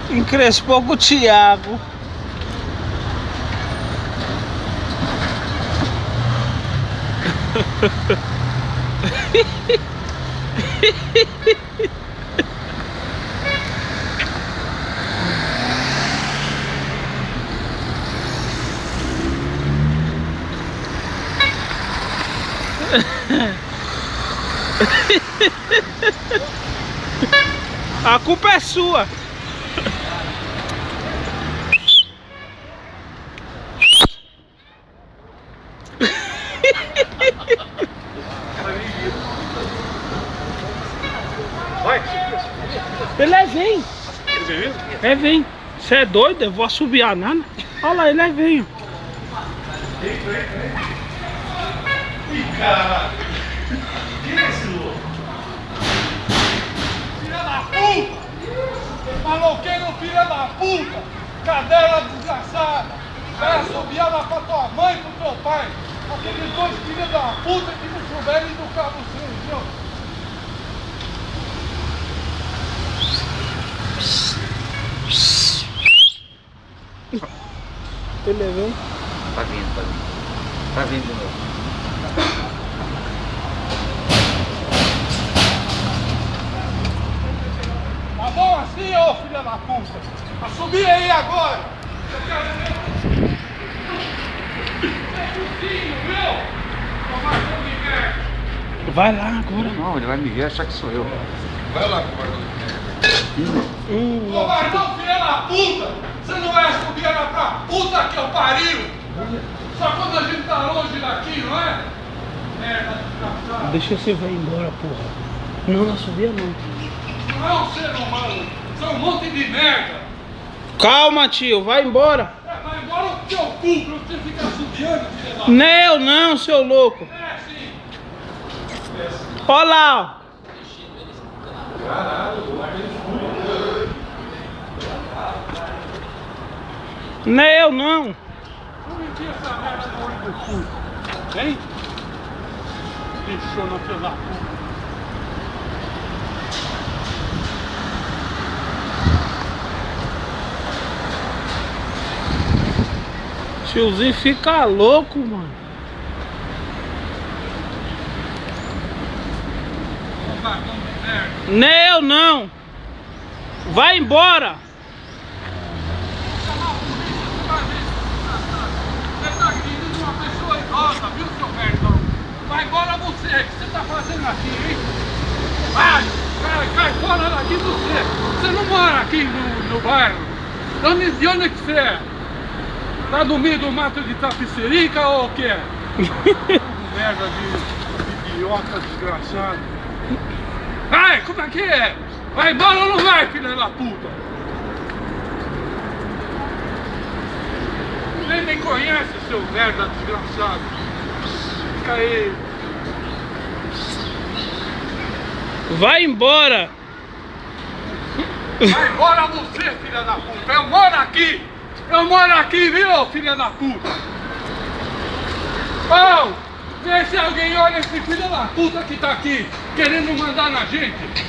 Encrespou com o Thiago. A culpa é sua. Vai. Ele é vem. É vem. Você é doido? Eu vou assobiar nada. Olha lá, ele é veio. Ih, caralho. Tira esse louco. Filha da puta! Maloqueiro, filha da puta! Cadela desgraçada! Vai assobiar lá pra tua mãe e pro teu pai! Aqueles dois filhos da puta que não souberam educar vocês, viu? Ele é vem. Tá vindo, tá vindo. Tá vindo de novo. Tá bom assim, ô filha da puta? Assobia aí agora! Eu quero ver você! Viu? Tomar seu merda! Vai lá agora. Não, ele vai me ver, achar que sou eu. Vai lá, cobardão. Cobardão, filha da puta! Você não vai assobiar lá pra puta que eu pariu! Só quando a gente tá longe daqui, não é? Merda, desgraçado! Deixa você vai embora, porra. Não assobia não. Não é um ser humano, você é um monte de merda! Calma, tio, vai embora. Vai embora o teu cu pra você ficar assobiando, filha da puta! Não, eu não, seu louco. É sim! Olha lá, ó. Não é eu não. Não me enfia essa merda no olho do cu! Vem! Bichona, filha da puta! Tiozinho fica louco, mano. Cobardão de merda! Não é eu não. Vai embora. Você tá agredindo uma pessoa idosa, viu, seu merdão? Vai embora você, o que você tá fazendo aqui, hein? Vai, cai fora daqui você! Você não mora aqui no bairro? De onde que você é? Tá no meio do mato de Tapicerica ou o que é? Merda de idiota desgraçado! Vai, como é que é? Vai embora ou não vai, filha da puta? Nem me conhece, seu merda desgraçado. Fica aí. Vai embora. Vai embora você, filha da puta. Eu moro aqui. Eu moro aqui, viu, filha da puta. Ô, vê se alguém olha esse filho da puta que tá aqui, querendo mandar na gente.